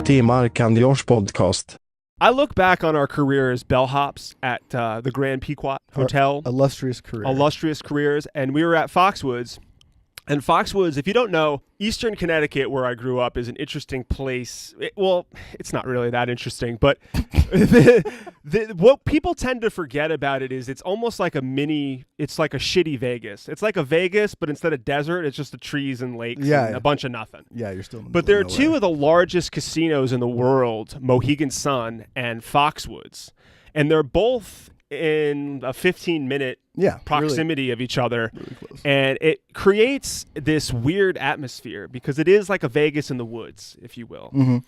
till mark+josh podcast. I look back on our career as bellhops at the Grand Pequot Hotel. Illustrious career. Illustrious careers. And we were at Foxwoods. And Foxwoods, if you don't know, Eastern Connecticut, where I grew up, is an interesting place. It's not really that interesting, but what people tend to forget about it is it's almost like it's like a shitty Vegas. It's like a Vegas, but instead of desert, it's just the trees and lakes and a bunch of nothing. Yeah, you're still in the But there are middle two of the largest casinos in the world, Mohegan Sun and Foxwoods. And they're both in a 15-minute proximity of each other. Really close. And it creates this weird atmosphere because it is like a Vegas in the woods, if you will. Mm-hmm.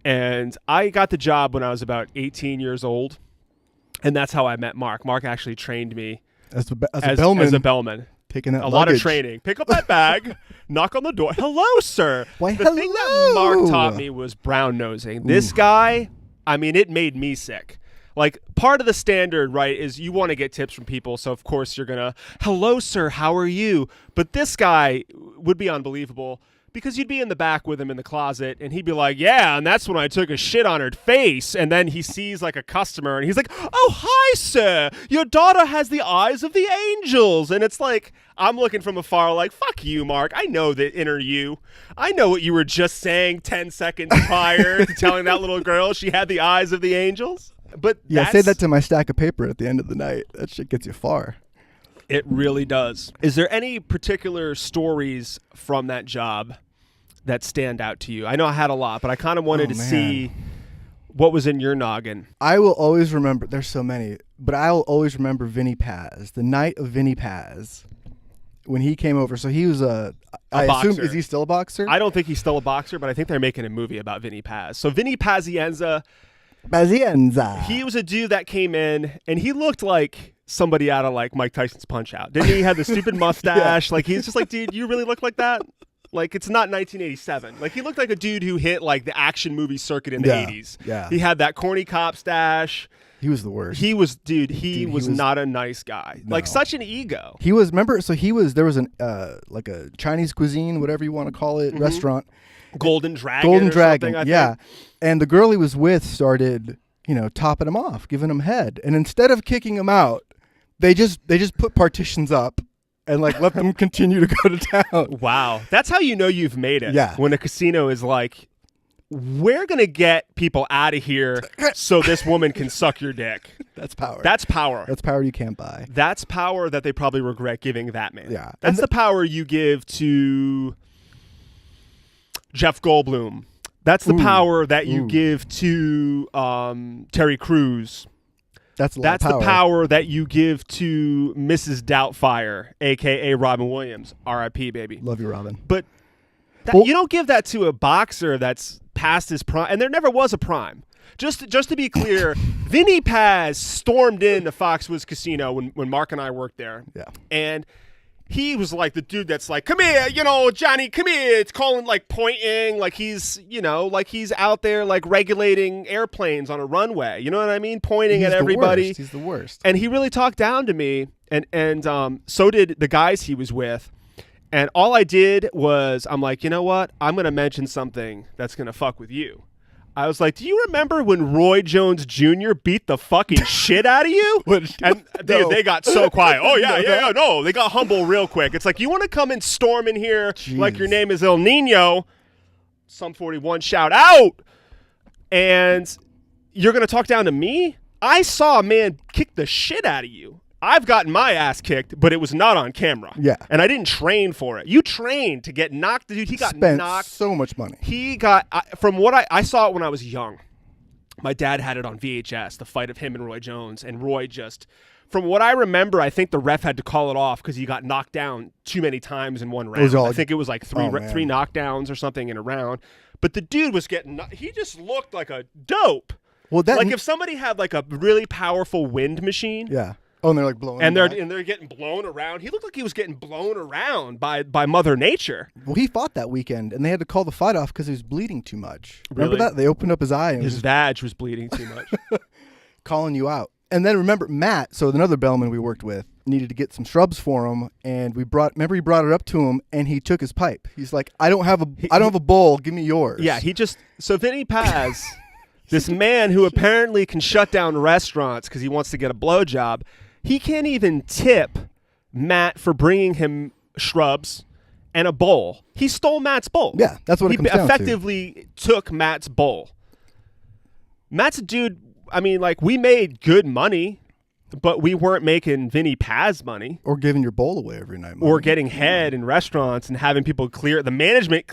And I got the job when I was about 18 years old. And that's how I met Mark. Mark actually trained me as a bellman. As a bellman. Taking that a lot of training. Pick up that bag, knock on the door. Hello, sir. Why, the thing that Mark taught me was brown nosing. This guy, I mean, it made me sick. Like, part of the standard, right, is you want to get tips from people. So, of course, you're going to, hello, sir, how are you? But this guy would be unbelievable because you'd be in the back with him in the closet and he'd be like, yeah, and that's when I took a shit on her face. And then he sees like a customer and he's like, oh, hi, sir. Your daughter has the eyes of the angels. And it's like, I'm looking from afar like, fuck you, Mark. I know the inner you. I know what you were just saying 10 seconds prior to telling that little girl she had the eyes of the angels. But say that to my stack of paper at the end of the night. That shit gets you far. It really does. Is there any particular stories from that job that stand out to you? I know I had a lot, but I kind of wanted to see what was in your noggin. I will always remember, there's so many, but I'll always remember Vinny Paz, the night of Vinny Paz, when he came over. So he was I boxer. assume, is he still a boxer? I don't think he's still a boxer, but I think they're making a movie about Vinny Paz. So Vinny Pazienza, he was a dude that came in, and he looked like somebody out of like Mike Tyson's Punch-Out. Didn't he? He had the stupid mustache. Like, he's just like, dude, you really look like that? Like, it's not 1987. Like, he looked like a dude who hit like the action movie circuit in the 80s. Yeah. He had that corny cop stash. He was the worst. He was not a nice guy. No. Like, such an ego. He was, remember, so there was an like a Chinese cuisine, whatever you want to call it, restaurant. Golden Dragon, I think. And the girl he was with started, topping him off, giving him head. And instead of kicking him out, they just put partitions up and like let them continue to go to town. Wow. That's how you know you've made it. Yeah. When a casino is like, we're going to get people out of here so this woman can suck your dick. That's power. That's power. That's power you can't buy. That's power that they probably regret giving that man. Yeah. That's the power you give to Jeff Goldblum. That's the power that you give to Terry Crews. That's the power that you give to Mrs. Doubtfire, a.k.a. Robin Williams. R.I.P., baby. Love you, Robin. But you don't give that to a boxer that's past his prime. And there never was a prime. Just to be clear, Vinny Paz stormed into Foxwoods Casino when Mark and I worked there. Yeah. And he was like the dude that's like, come here, Johnny, come here. It's calling, like, pointing, like he's, like he's out there, like, regulating airplanes on a runway. You know what I mean? Pointing at everybody. He's the worst. And he really talked down to me, and so did the guys he was with. And all I did was, I'm like, you know what? I'm going to mention something that's going to fuck with you. I was like, do you remember when Roy Jones Jr. beat the fucking shit out of you? And dude, they got so quiet. Oh, yeah. No, they got humble real quick. It's like, you want to come and storm in here like your name is El Nino, Sum 41, shout out, and you're going to talk down to me? I saw a man kick the shit out of you. I've gotten my ass kicked, but it was not on camera. Yeah. And I didn't train for it. You trained to get knocked. Dude, he got Spent knocked. So much money. He got, from what I saw it when I was young. My dad had it on VHS, the fight of him and Roy Jones. And Roy just, from what I remember, I think the ref had to call it off because he got knocked down too many times in one round. I think it was like three knockdowns or something in a round. But the dude was he just looked like a dope. Well, like if somebody had like a really powerful wind machine. Yeah. Oh, and they're like blowing. And they're getting blown around. He looked like he was getting blown around by Mother Nature. Well, he fought that weekend, and they had to call the fight off because he was bleeding too much. Really? Remember that? They opened up his eye. And his vag was bleeding too much. Calling you out. And then remember Matt, so another bellman we worked with, needed to get some shrubs for him, and he brought it up to him, and he took his pipe. He's like, I don't have a bowl, give me yours. Yeah, so Vinny Paz, this man who apparently can shut down restaurants because he wants to get a blowjob, he can't even tip Matt for bringing him shrubs and a bowl. He stole Matt's bowl. Yeah, that's what it comes down to. He effectively took Matt's bowl. Matt's a dude, I mean, like, we made good money, but we weren't making Vinny Paz money. Or giving your bowl away every night. Or getting head in restaurants and having people clear. The management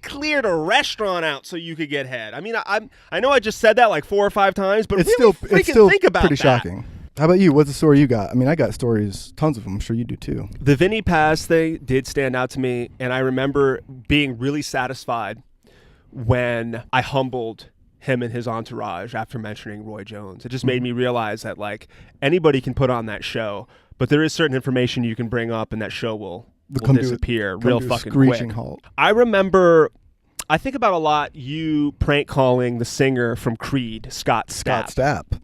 cleared a restaurant out so you could get head. I mean, I know I just said that like 4 or 5 times, but it's still think about pretty that. Shocking. How about you? What's the story you got? I mean, I got stories, tons of them. I'm sure you do too. The Vinny Paz thing did stand out to me, and I remember being really satisfied when I humbled him and his entourage after mentioning Roy Jones. It just made me realize that, like, anybody can put on that show, but there is certain information you can bring up and that show will disappear real fucking quick. Halt. I think about a lot you prank calling the singer from Creed, Scott Stapp.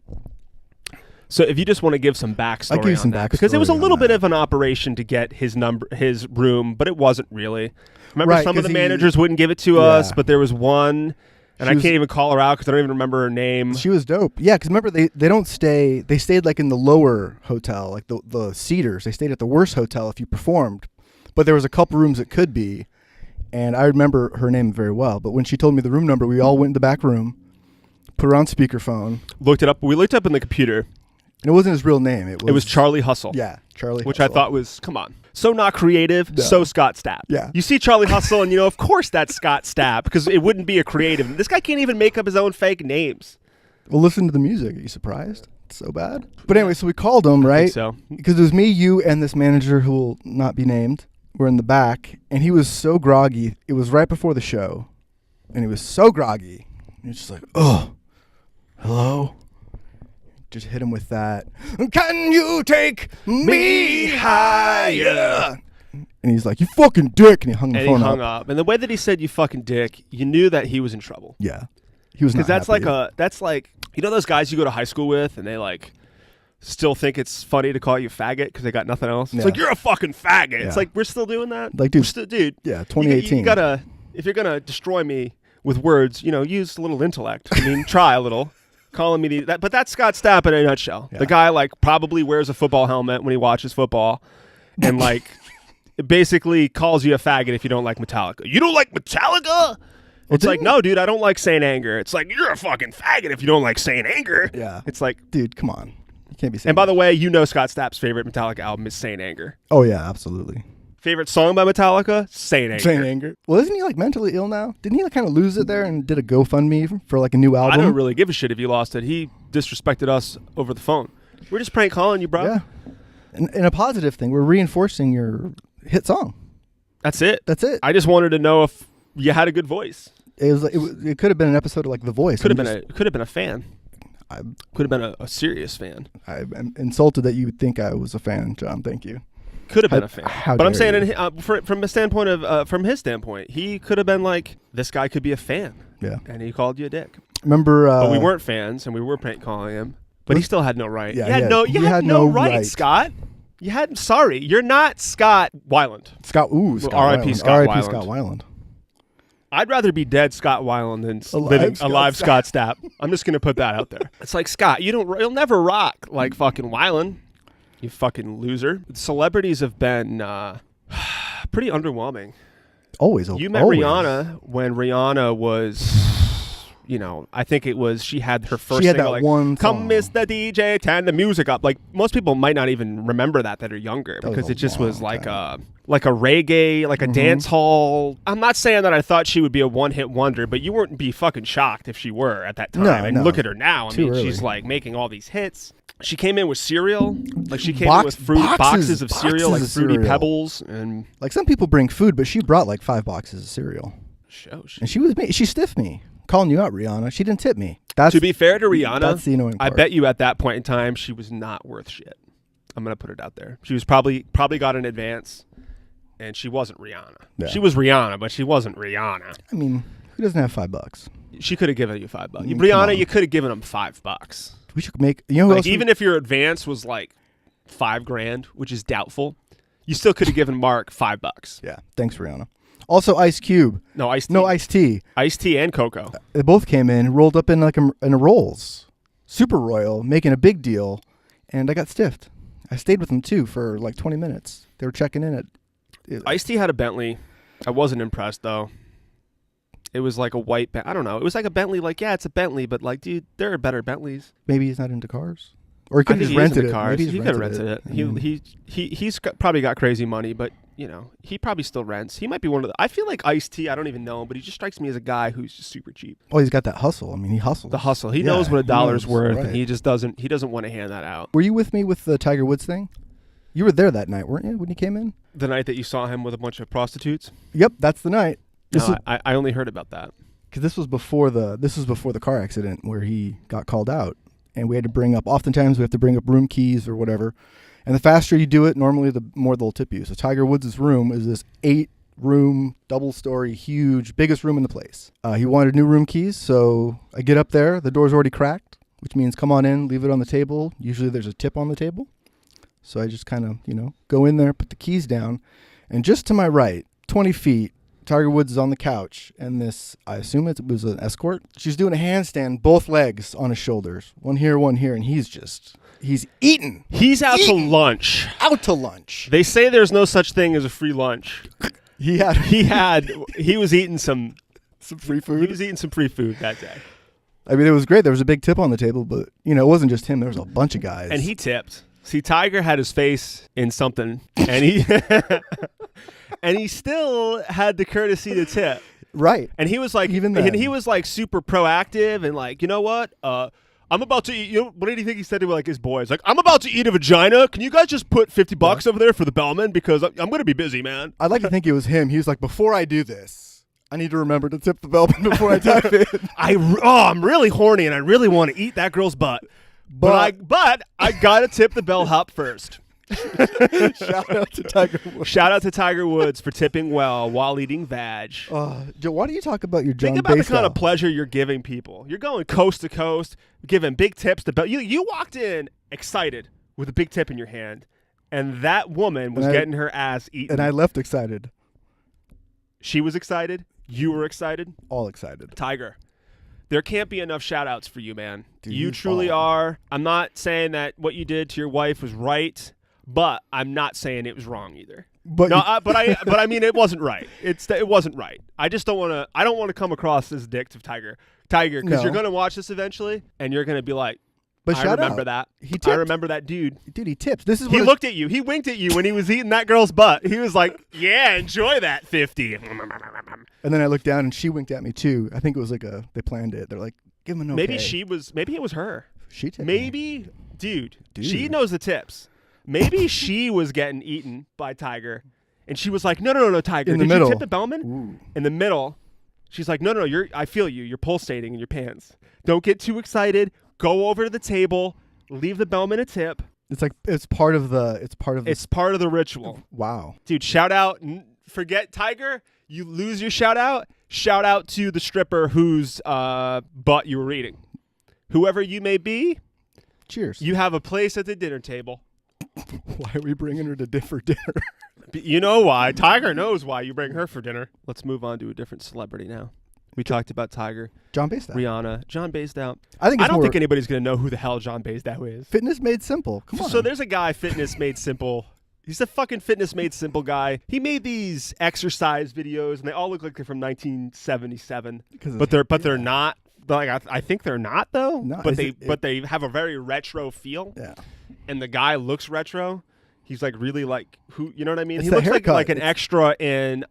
So if you just want to give some backstory, I'll give you some that, backstory because it was a little on bit that. of an operation to get his room, but it wasn't really. Remember, Right, some of the 'cause managers wouldn't give it to us, but there was one. And I can't even call her out because I don't even remember her name. She was dope. Yeah, because remember, they don't stay. They stayed like in the lower hotel, like the Cedars. They stayed at the worst hotel if you performed. But there was a couple rooms it could be. And I remember her name very well. But when she told me the room number, we all went in the back room, put her on speakerphone. Looked it up. We looked up in the computer. And it wasn't his real name. It was Charlie Hustle. Yeah, Charlie Which Hustle. I thought was, come on. So not creative, so Scott Stapp. Yeah. You see Charlie Hustle, and of course that's Scott Stapp, because it wouldn't be a creative. This guy can't even make up his own fake names. Well, listen to the music. Are you surprised? It's so bad. But anyway, so we called him, right? So. Because it was me, you, and this manager who will not be named. We're in the back, and he was so groggy. It was right before the show, and he was so groggy. And he's just like, oh, hello? Just hit him with that. Can you take me higher? And he's like, you fucking dick. And he hung the phone up. And the way that he said, you fucking dick, you knew that he was in trouble. Yeah. He was not happy. Because that's like, you know those guys you go to high school with and they like still think it's funny to call you faggot because they got nothing else? It's like, you're a fucking faggot. Yeah. It's like, we're still doing that? Like, dude. Yeah, 2018. You gotta, if you're going to destroy me with words, use a little intellect. I mean, try a little. Calling me but that's Scott Stapp in a nutshell. Yeah. The guy like probably wears a football helmet when he watches football, and like it basically calls you a faggot if you don't like Metallica. You don't like Metallica? It's like, no, dude, I don't like Saint Anger. It's like, you're a fucking faggot if you don't like Saint Anger. Yeah, it's like, dude, come on, you can't be saying. And by the way, Scott Stapp's favorite Metallica album is Saint Anger. Oh yeah, absolutely. Favorite song by Metallica? Saint Anger. Saint Anger. Well, isn't he like mentally ill now? Didn't he like kind of lose it there and did a GoFundMe for like a new album? I don't really give a shit if he lost it. He disrespected us over the phone. We're just prank calling you, bro. Yeah. And a positive thing, we're reinforcing your hit song. That's it. I just wanted to know if you had a good voice. It could have been an episode of like The Voice. Could have been a fan. Could have been a serious fan. I'm insulted that you would think I was a fan, John. Thank you. Could have been a fan, but I'm saying from a standpoint of from his standpoint, he could have been like, this guy could be a fan. Yeah, and he called you a dick. Remember, but we weren't fans, and we were prank calling him. But he still had no right. Yeah, you had no right, Scott. You had. Sorry, you're not Scott Weiland. Scott R.I.P. Scott Weiland. Scott Weiland. I'd rather be dead Scott Weiland than alive Scott Stapp. I'm just gonna put that out there. It's like, Scott, you'll never rock like fucking Weiland. You fucking loser. Celebrities have been pretty underwhelming. Always. You met Rihanna when Rihanna was, I think it was, she had her first single, that like, one come Mr. DJ, turn the music up. Like, most people might not even remember that are younger, because it just was like a reggae, like a dance hall. I'm not saying that I thought she would be a one-hit wonder, but you wouldn't be fucking shocked if she were at that time. Look at her now. I mean, she's like making all these hits. She came in with cereal, like she came in with boxes of cereal, like Fruity Pebbles, and like some people bring food, but she brought like 5 boxes of cereal. And she stiffed me, calling you out, Rihanna. She didn't tip me. To be fair to Rihanna, that's the annoying part. I bet you at that point in time she was not worth shit. I'm gonna put it out there. She was probably got an advance, and she wasn't Rihanna. Yeah. She was Rihanna, but she wasn't Rihanna. I mean, who doesn't have $5? She could have given you $5. Rihanna, you could have given him $5. We should make. You know, who Like else even if your advance was like $5,000, which is doubtful, you still could have given Mark $5. Yeah. Thanks, Rihanna. Also, Ice Cube. No Ice tea. No Ice Tea. Iced tea and cocoa. They both came in, rolled up in like in a Rolls, super royal, making a big deal, and I got stiffed. I stayed with them too for like 20 minutes. They were checking in at. Iced tea had a Bentley. I wasn't impressed though. It was like a white. I don't know. It was like a Bentley. Like yeah, it's a Bentley, but like dude, there are better Bentleys. Maybe he's not into cars, or he could I have think just he is rented into it. cars. Maybe He could have rented it. He's probably got crazy money, but you know he probably still rents. He might be one of the. I feel like Ice T. I don't even know him, but he just strikes me as a guy who's just super cheap. Oh, he's got that hustle. I mean, he hustles. The hustle. He knows what a dollar's worth, right. and he just doesn't. He doesn't want to hand that out. Were you with me with the Tiger Woods thing? You were there that night, weren't you, when he came in? The night that you saw him with a bunch of prostitutes. Yep, that's the night. No, I only heard about that. Because this was before the car accident where he got called out, and we had to bring up. Oftentimes, we have to bring up room keys or whatever, and the faster you do it, normally the more they'll tip you. So Tiger Woods' room is this 8-room, double-story, huge, biggest room in the place. He wanted new room keys, so I get up there. The door's already cracked, which means come on in, leave it on the table. Usually there's a tip on the table. So I just kind of, go in there, put the keys down, and just to my right, 20 feet, Tiger Woods is on the couch, and this, I assume it was an escort. She's doing a handstand, both legs on his shoulders, one here, and he's eating. He's out to lunch. Out to lunch. They say there's no such thing as a free lunch. He was eating some free food. He was eating some free food that day. I mean, it was great. There was a big tip on the table, but, it wasn't just him. There was a bunch of guys. And he tipped. See, Tiger had his face in something, and he and he still had the courtesy to tip. Right. And he was like, he was like super proactive and like, you know what? I'm about to eat. What did he think he said to like his boys? Like, I'm about to eat a vagina. Can you guys just put $50 over there for the bellman because I'm going to be busy, man. I'd like to think it was him. He was like, before I do this, I need to remember to tip the bellman before I dive in. I'm really horny and I really want to eat that girl's butt. But I gotta tip the bellhop first. Shout out to Tiger Woods. Shout out to Tiger Woods for tipping well while eating vag. Joe, why do you talk about your John Think about Basedow? the kind of pleasure you're giving people. You're going coast to coast, giving big tips to you walked in excited with a big tip in your hand, and that woman was getting her ass eaten. And I left excited. She was excited. You were excited. All excited. Tiger. There can't be enough shout-outs for you, man. Dude, you truly are. I'm not saying that what you did to your wife was right, but I'm not saying it was wrong either. But I mean it wasn't right. It wasn't right. I just don't want to. I don't want to come across as a dick to Tiger, because you're gonna watch this eventually, and you're gonna be like, but I remember that. He I remember that dude. Dude, he tips. This is he looked at you. He winked at you when he was eating that girl's butt. He was like, "Yeah, enjoy that 50." And then I looked down and she winked at me too. I think it was like they planned it. They're like, give him an okay. Maybe it was her. She tipped me. Dude, she knows the tips. Maybe she was getting eaten by Tiger, and she was like, "No, Tiger, in the did middle. you tip the bellman?" Ooh. In the middle, she's like, "No, I feel you. You're pulsating in your pants. Don't get too excited. Go over to the table, leave the bellman a tip." It's part of the ritual. Wow. Dude, shout out. Forget Tiger. You lose your shout out. Shout out to the stripper whose butt you were eating. Whoever you may be. Cheers. You have a place at the dinner table. Why are we bringing her for dinner? You know why. Tiger knows why you bring her for dinner. Let's move on to a different celebrity now. We talked about Tiger. John Basedow. Rihanna. John Basedow. I don't think anybody's going to know who the hell John Basedow is. Fitness Made Simple. Come on. So there's a guy, Fitness Made Simple. He's a fucking Fitness Made Simple guy. He made these exercise videos, and they all look like they're from 1977. But they're not. Like I think they're not though. No, but they have a very retro feel. Yeah. And the guy looks retro. He's like really like who, you know what I mean? It's He the looks haircut. like an extra in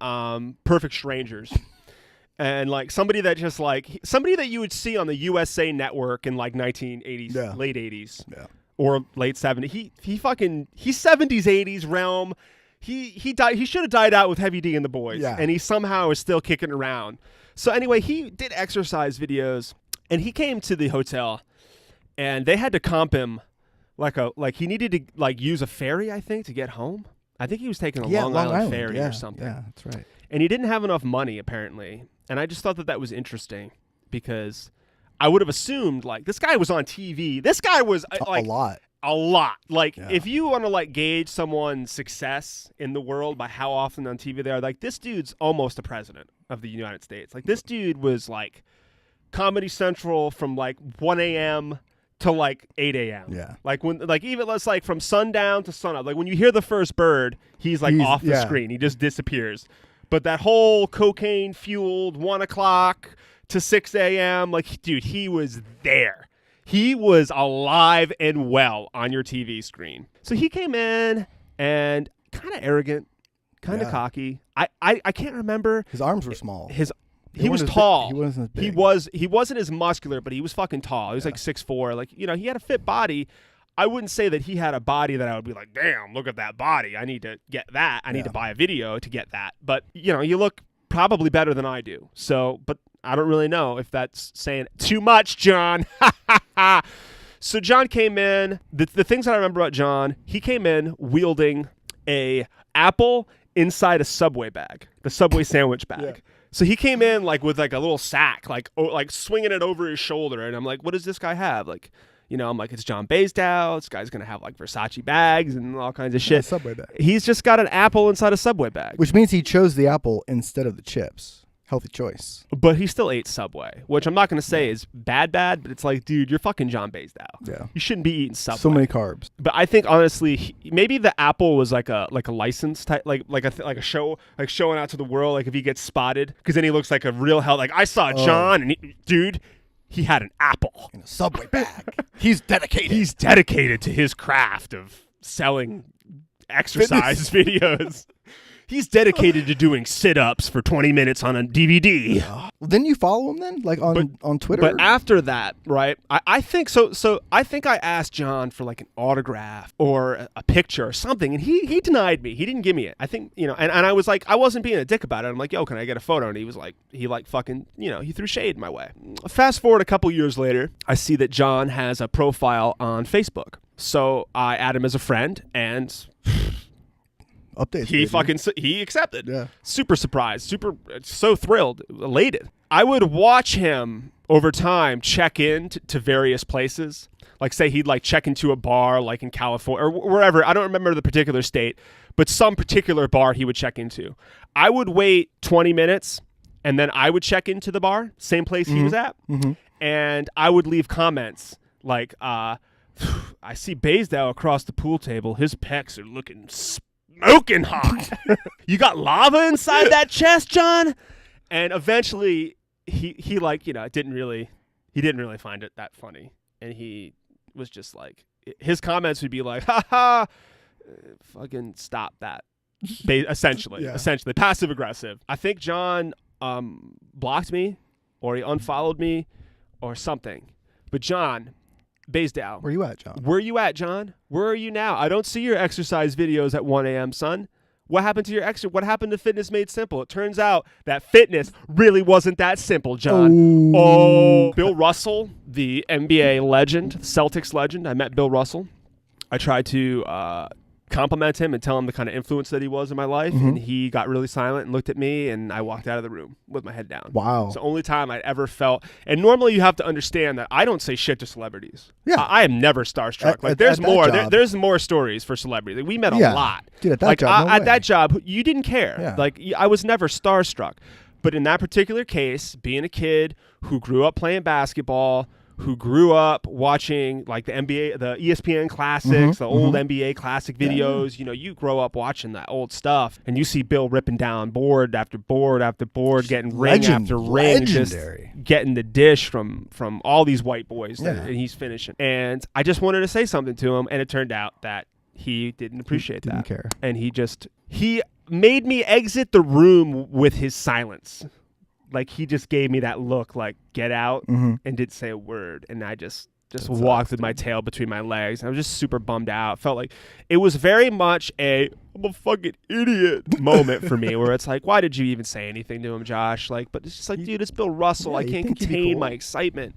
Perfect Strangers. And like somebody that you would see on the USA Network in like 1980s, late 80s. Yeah. Or late 70s. He's 70s, 80s realm. He died. He should have died out with Heavy D and the Boys. Yeah. And he somehow is still kicking around. So anyway, he did exercise videos, and he came to the hotel, and they had to comp him like he needed to like use a ferry, I think, to get home. I think he was taking a Long Island ferry or something. Yeah, that's right. And he didn't have enough money apparently. And I just thought that was interesting because I would have assumed like this guy was on TV. This guy was like a lot. Like if you want to like gauge someone's success in the world by how often on TV they are, like this dude's almost the president of the United States. Like this dude was like Comedy Central from like 1 a.m. to like 8 a.m. Yeah. Like when like even let's like from sundown to sunup. Like when you hear the first bird, he's off the screen. He just disappears. But that whole cocaine fueled 1 o'clock to 6 a.m. like dude, he was there. He was alive and well on your TV screen. So he came in and kind of arrogant, kind of cocky. I can't remember. His arms were small. He was tall. He wasn't as big. He wasn't as muscular, but he was fucking tall. He was like 6'4". Like, you know, he had a fit body. I wouldn't say that he had a body that I would be like, damn, look at that body. I need to get that. I need to buy a video to get that. But, you know, you look probably better than I do. So, but I don't really know if that's saying too much, John. So John came in. The things that I remember about John, he came in wielding a apple inside a Subway bag, the Subway sandwich bag. Yeah. So he came in like with like a little sack, like swinging it over his shoulder. And I'm like, what does this guy have? Like, you know, I'm like, it's John Basedow. This guy's going to have like Versace bags and all kinds of shit. Subway bag. He's just got an apple inside a Subway bag. Which means he chose the apple instead of the chips. Healthy choice. But he still ate Subway, which I'm not going to say is bad, but it's like, dude, you're fucking John Basedow. Yeah. You shouldn't be eating Subway. So many carbs. But I think honestly, maybe the apple was like a license type, like a show, like showing out to the world. Like if he gets spotted, because then he looks like a real hell. Like I saw John, and dude, he had an apple in a Subway bag. He's dedicated. He's dedicated to his craft of selling exercise videos. He's dedicated to doing sit-ups for 20 minutes on a DVD. Well, didn't you follow him then, like on Twitter? But after that, right? I think so. So I think I asked John for like an autograph or a picture or something, and he denied me. He didn't give me it. I think and I was like, I wasn't being a dick about it. I'm like, yo, can I get a photo? And he was like, he fucking he threw shade my way. Fast forward a couple years later, I see that John has a profile on Facebook. So I add him as a friend and. Updates. He accepted. Yeah. Super surprised. So thrilled, elated. I would watch him over time check in to various places. Like say he'd like check into a bar like in California or wherever. I don't remember the particular state, but some particular bar he would check into. I would wait 20 minutes and then I would check into the bar, same place he was at, and I would leave comments like, I see Basedow across the pool table. His pecs are looking smoking hot. You got lava inside that chest, John? And eventually he didn't really find it that funny. And he was just like, his comments would be like, ha, fucking stop that. Essentially passive aggressive. I think John blocked me or he unfollowed me or something. But John Basedow. Where you at, John? Where you at, John? Where are you now? I don't see your exercise videos at 1 a.m., son. What happened to your What happened to Fitness Made Simple? It turns out that fitness really wasn't that simple, John. Oh. Bill Russell, the NBA legend, Celtics legend. I met Bill Russell. I tried to compliment him and tell him the kind of influence that he was in my life, and he got really silent and looked at me, and I walked out of the room with my head down. Wow. It's the only time I'd ever felt, and normally you have to understand that I don't say shit to celebrities. Yeah. I am never starstruck. There's more. There's more stories for celebrities. We met a lot. Dude, at that job, at that job, you didn't care. Yeah. Like I was never starstruck. But in that particular case, being a kid who grew up playing basketball, who grew up watching like the NBA, the ESPN classics, the old NBA classic videos. You know, you grow up watching that old stuff, and you see Bill ripping down board after board after board, getting ring after ring, just getting the dish from all these white boys, and he's finishing. And I just wanted to say something to him, and it turned out that he didn't appreciate that. Didn't care. And he made me exit the room with his silence. Like he just gave me that look, like get out, and didn't say a word, and I just walked with my tail between my legs. I was just super bummed out. Felt like it was very much I'm a fucking idiot moment for me, where it's like, why did you even say anything to him, Josh? Like, but it's just like, dude, it's Bill Russell. I can't contain my excitement.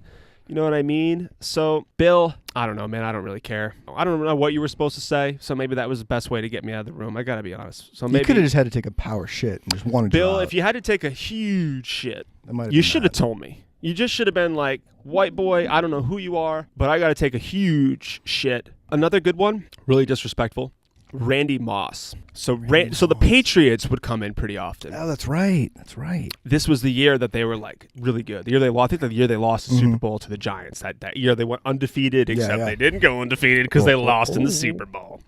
You know what I mean? So, Bill, I don't know, man. I don't really care. I don't know what you were supposed to say, so maybe that was the best way to get me out of the room. I got to be honest. So maybe you could have just had to take a power shit and just wanted Bill, to if you had to take a huge shit, you should have told me. You just should have been like, white boy, I don't know who you are, but I got to take a huge shit. Another good one, really disrespectful, Randy Moss. So the Patriots would come in pretty often. Oh, that's right. That's right. This was the year that they were like really good. The year they lost, I think the year they lost the Super Bowl to the Giants. That year they went undefeated, except they didn't go undefeated because they lost in the Super Bowl.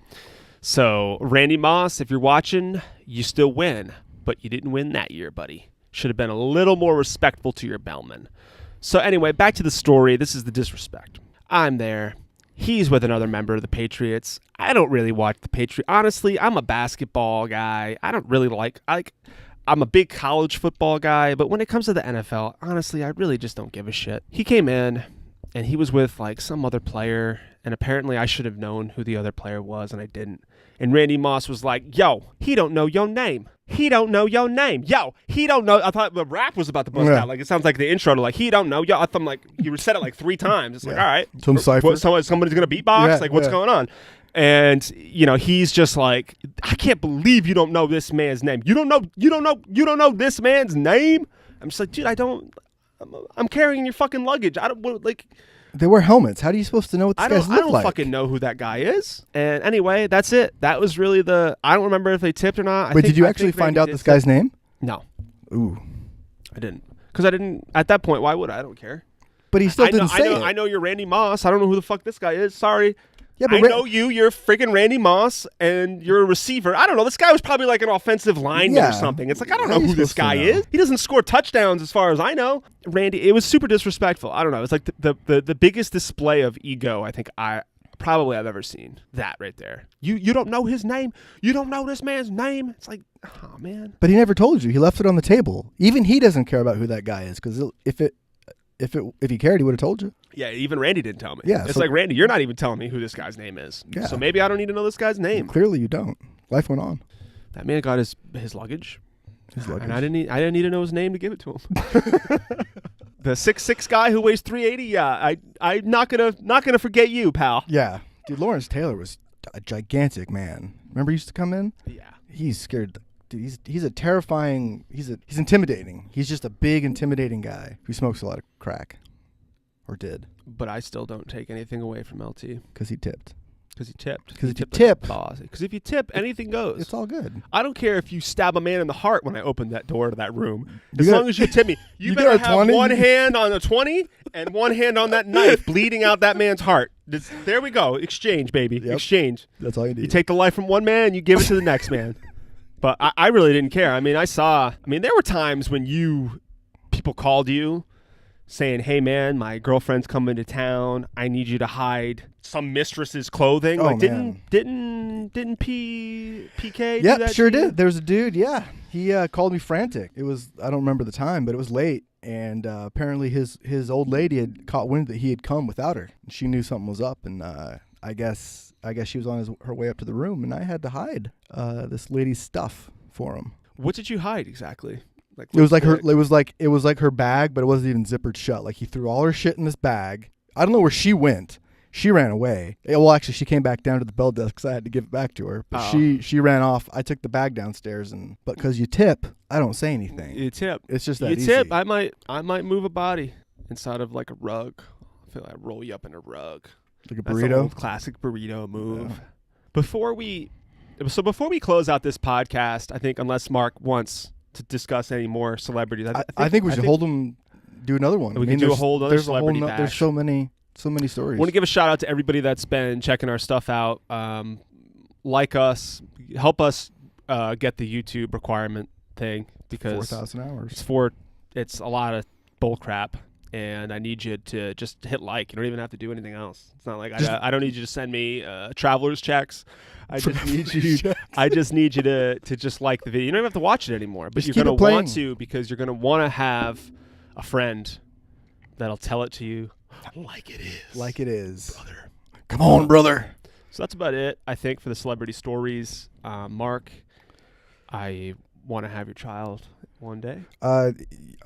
So Randy Moss, if you're watching, you still win, but you didn't win that year, buddy. Should have been a little more respectful to your bellman. So anyway, back to the story. This is the disrespect. I'm there. He's with another member of the Patriots. I don't really watch the Patriots. Honestly, I'm a basketball guy. I don't really I'm a big college football guy, but when it comes to the NFL, honestly, I really just don't give a shit. He came in, and he was with like some other player, and apparently I should have known who the other player was, and I didn't. And Randy Moss was like, yo, he don't know your name. He don't know your name. Yo, he don't know. I thought the rap was about to bust out. Like, it sounds like the intro to like, he don't know. Yo, I thought like, you said it like 3 times. It's like, all right. Some cipher. Somebody's going to beatbox? Like, what's going on? And, you know, he's just like, I can't believe you don't know this man's name. You don't know this man's name? I'm just like, dude, I'm carrying your fucking luggage. I don't, like... They wear helmets. How are you supposed to know what this guy's look like? I don't fucking know who that guy is. And anyway, that's it. That was really I don't remember if they tipped or not. Wait, did you actually find out this guy's name? No. Ooh. I didn't. Because I didn't, at that point, why would I? I don't care. But he still didn't say it. I know you're Randy Moss. I don't know who the fuck this guy is. Sorry. Yeah, but I know you're freaking Randy Moss, and you're a receiver. I don't know. This guy was probably like an offensive lineman or something. It's like, I don't know who this guy is. He doesn't score touchdowns as far as I know. Randy, it was super disrespectful. I don't know. It's like the biggest display of ego I think I've ever seen. That right there. You don't know his name. You don't know this man's name. It's like, oh, man. But he never told you. He left it on the table. Even he doesn't care about who that guy is, because if he cared, he would have told you. Yeah, even Randy didn't tell me. Yeah, it's like, Randy, you're not even telling me who this guy's name is. Yeah. So maybe I don't need to know this guy's name. Clearly you don't. Life went on. That man got his luggage. And I didn't need to know his name to give it to him. The 6'6" guy who weighs 380. Yeah, I'm not gonna forget you, pal. Yeah, dude. Lawrence Taylor was a gigantic man. Remember he used to come in? Yeah. He's scared. Dude, he's a terrifying. He's intimidating. He's just a big, intimidating guy who smokes a lot of crack, or did. But I still don't take anything away from LT because he tipped. Because he tipped. Because if you tip, because if you tip, anything goes. It's all good. I don't care if you stab a man in the heart when I open that door to that room. As long as you tip me, you better have 20? one hand on a 20 and one hand on that knife, bleeding out that man's heart. There we go. Exchange, baby. Yep. Exchange. That's all you need. You take the life from one man, you give it to the next man. But I really didn't care. I mean, there were times when people called you saying, hey, man, my girlfriend's coming to town. I need you to hide some mistress's clothing. Oh, like, man. Didn't PK Yep, do that sure to you? did. There was a dude, yeah. He called me frantic. It was, I don't remember the time, but it was late. And apparently his old lady had caught wind that he had come without her. And she knew something was up. And I guess she was on her way up to the room. And I had to hide this lady's stuff for him. What did you hide exactly? Like, it was like her bag, but it wasn't even zippered shut. Like, he threw all her shit in this bag. I don't know where she went. She ran away. Well, actually, she came back down to the bell desk because I had to give it back to her. But she ran off. I took the bag downstairs, but because you tip, I don't say anything. You tip. It's just that you easy. Tip. I might move a body inside of like a rug. I feel like I roll you up in a rug. Like a That's burrito. The old classic burrito move. Yeah. Before we close out this podcast, I think unless Mark wants to discuss any more celebrities, I think we should hold them. Do another one. We can do a whole other celebrity bash. There's so many stories. I want to give a shout out to everybody that's been checking our stuff out. Like us, help us get the YouTube requirement thing, because 4,000 hours. It's a lot of bull crap, and I need you to just hit like. You don't even have to do anything else. It's not like I don't need you to send me traveler's checks. I just need you to just like the video. You don't even have to watch it anymore, but you're going to want to, because you're going to want to have a friend that'll tell it to you like it is. Like it is. Brother. Come on, brother. So that's about it, I think, for the celebrity stories. Mark, I want to have your child one day. I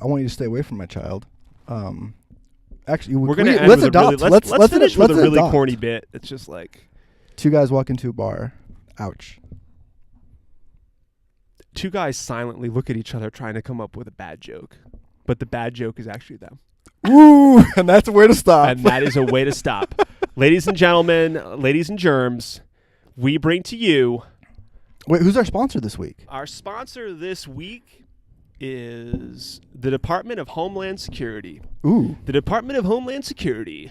want you to stay away from my child. Actually, let's adopt. Let's finish with a really corny bit. It's just like 2 guys walk into a bar. Ouch. 2 guys silently look at each other trying to come up with a bad joke, but the bad joke is actually them. Ooh, and that's where to stop. And that is a way to stop. Ladies and gentlemen, ladies and germs, we bring to you... Wait, who's our sponsor this week? Our sponsor this week is the Department of Homeland Security. Ooh. The Department of Homeland Security,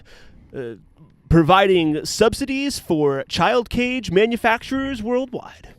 providing subsidies for child cage manufacturers worldwide.